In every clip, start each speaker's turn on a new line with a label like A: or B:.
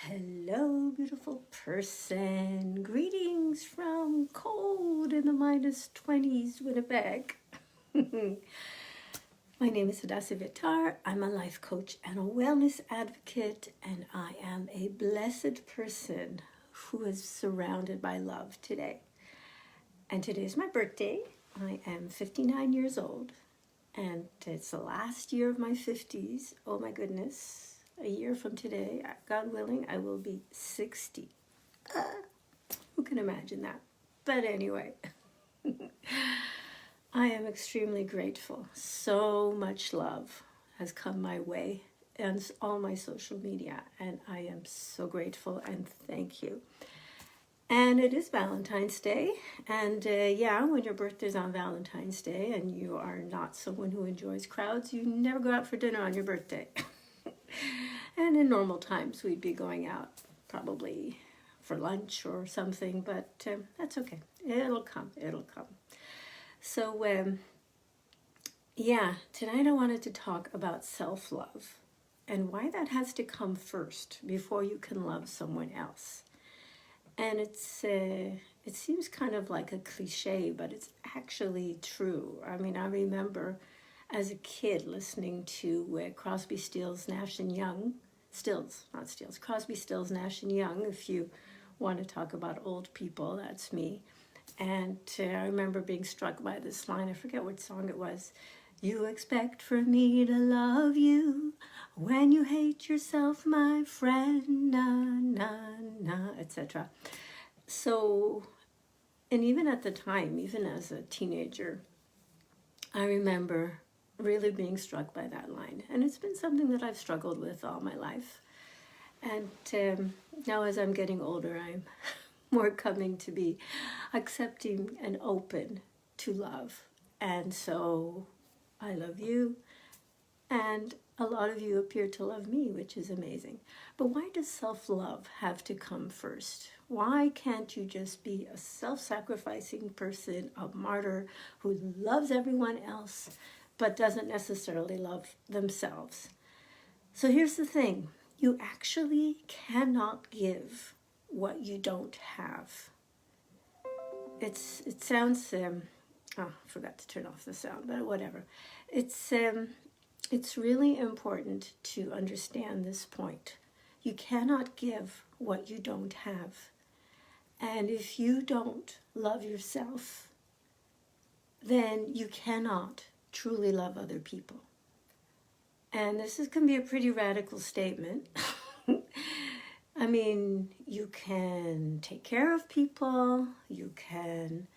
A: Hello, beautiful person. Greetings from cold in the -20s Winnipeg. My name is Hadassah Vitar. I'm a life coach and a wellness advocate, and I am a blessed person who is surrounded by love today. And today is my birthday. I am 59 years old, and it's the last year of my 50s. Oh my goodness. A year from today, God willing, I will be 60. Who can imagine that? But anyway, I am extremely grateful. So much love has come my way and all my social media, and I am so grateful and thank you. And it is Valentine's Day, and yeah, when your birthday's on Valentine's Day and you are not someone who enjoys crowds, you never go out for dinner on your birthday. And in normal times, we'd be going out probably for lunch or something, but that's okay. It'll come. It'll come. So, yeah, tonight I wanted to talk about self-love and why that has to come first before you can love someone else. And it seems kind of like a cliche, but it's actually true. I mean, I remember as a kid listening to Crosby, Stills, Nash and Young. Stills, not Stills. Crosby, Stills, Nash and Young. If you want to talk about old people, that's me. And I remember being struck by this line. I forget what song it was. You expect for me to love you when you hate yourself, my friend, na, na, na, etc. So, and even at the time, even as a teenager, I remember really being struck by that line. And it's been something that I've struggled with all my life. And now as I'm getting older, I'm more coming to be accepting and open to love. And so I love you, and a lot of you appear to love me, which is amazing. But why does self-love have to come first? Why can't you just be a self-sacrificing person, a martyr who loves everyone else but doesn't necessarily love themselves? So here's the thing. You actually cannot give what you don't have. It sounds, oh, I forgot to turn off the sound, but whatever. It's really important to understand this point. You cannot give what you don't have. And if you don't love yourself, then you cannot truly love other people. And can be a pretty radical statement. I mean, you can take care of people, you can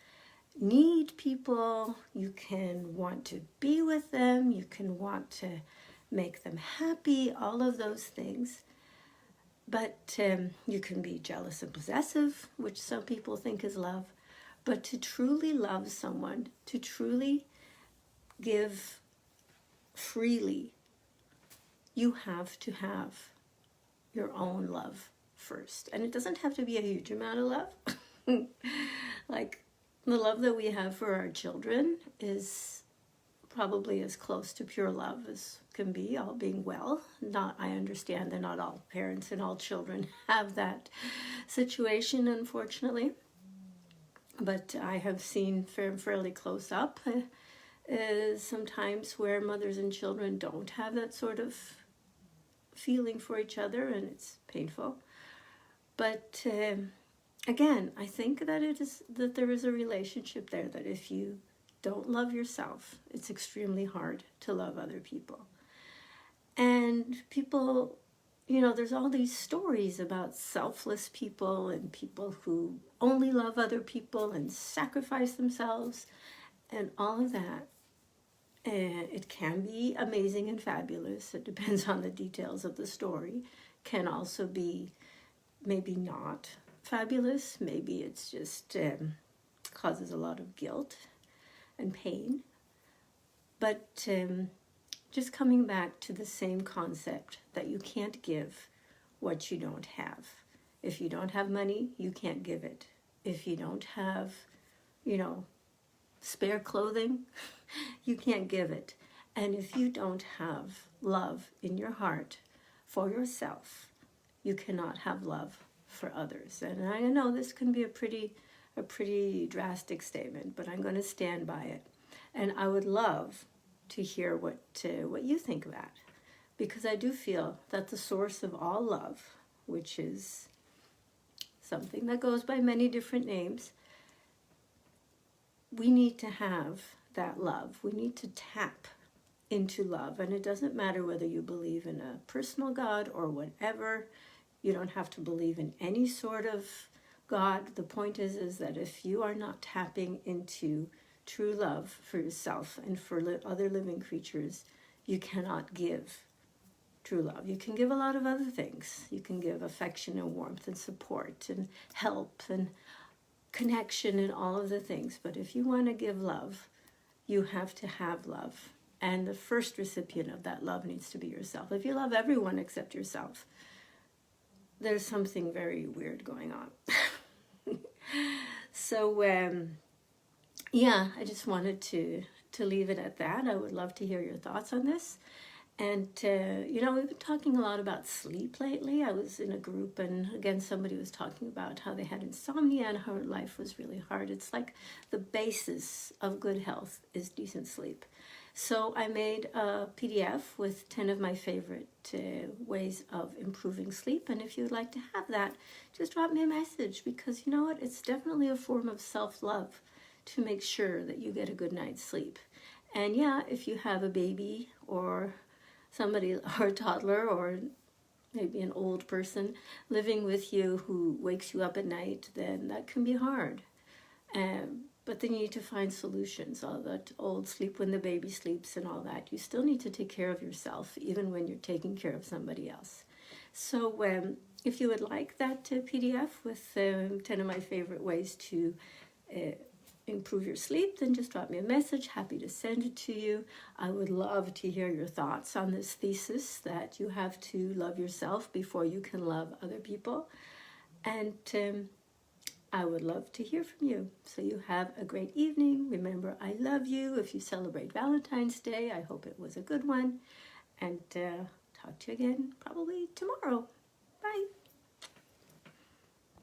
A: need people, you can want to be with them, you can want to make them happy, all of those things. But you can be jealous and possessive, which some people think is love. But to truly love someone, to truly give freely, you have to have your own love first. And it doesn't have to be a huge amount of love. Like the love that we have for our children is probably as close to pure love as can be, all being well. I understand that not all parents and all children have that situation, unfortunately. But I have seen fairly close up sometimes where mothers and children don't have that sort of feeling for each other, and it's painful. But again, I think that there is a relationship there, that if you don't love yourself, it's extremely hard to love other people. And people, there's all these stories about selfless people and people who only love other people and sacrifice themselves and all of that. And it can be amazing and fabulous. It depends on the details of the story. Can also be maybe not fabulous. Maybe it's just causes a lot of guilt and pain. But just coming back to the same concept that you can't give what you don't have. If you don't have money, you can't give it. If you don't have, spare clothing, you can't give it. And if you don't have love in your heart for yourself, you cannot have love for others. And I know this can be a pretty drastic statement, but I'm going to stand by it. And I would love to hear what you think of that, because I do feel that the source of all love, which is something that goes by many different names, we need to have that love. We need to tap into love. And it doesn't matter whether you believe in a personal God or whatever. You don't have to believe in any sort of God. The point is that if you are not tapping into true love for yourself and for other living creatures, you cannot give true love. You can give a lot of other things. You can give affection and warmth and support and help and connection and all of the things. But if you want to give love, you have to have love. And the first recipient of that love needs to be yourself. If you love everyone except yourself, there's something very weird going on. So, yeah, I just wanted to leave it at that. I would love to hear your thoughts on this. And, we've been talking a lot about sleep lately. I was in a group, and again, somebody was talking about how they had insomnia and how life was really hard. It's like the basis of good health is decent sleep. So I made a PDF with 10 of my favorite ways of improving sleep. And if you would like to have that, just drop me a message, because you know what? It's definitely a form of self-love to make sure that you get a good night's sleep. And yeah, if you have a baby or somebody, or a toddler, or maybe an old person living with you who wakes you up at night, then that can be hard. But then you need to find solutions. All that old sleep when the baby sleeps and all that. You still need to take care of yourself, even when you're taking care of somebody else. So if you would like that PDF with 10 of my favorite ways to improve your sleep, then just drop me a message. Happy to send it to you. I would love to hear your thoughts on this thesis that you have to love yourself before you can love other people. And I would love to hear from you. So you have a great evening. Remember, I love you. If you celebrate Valentine's Day, I hope it was a good one. And talk to you again probably tomorrow. Bye.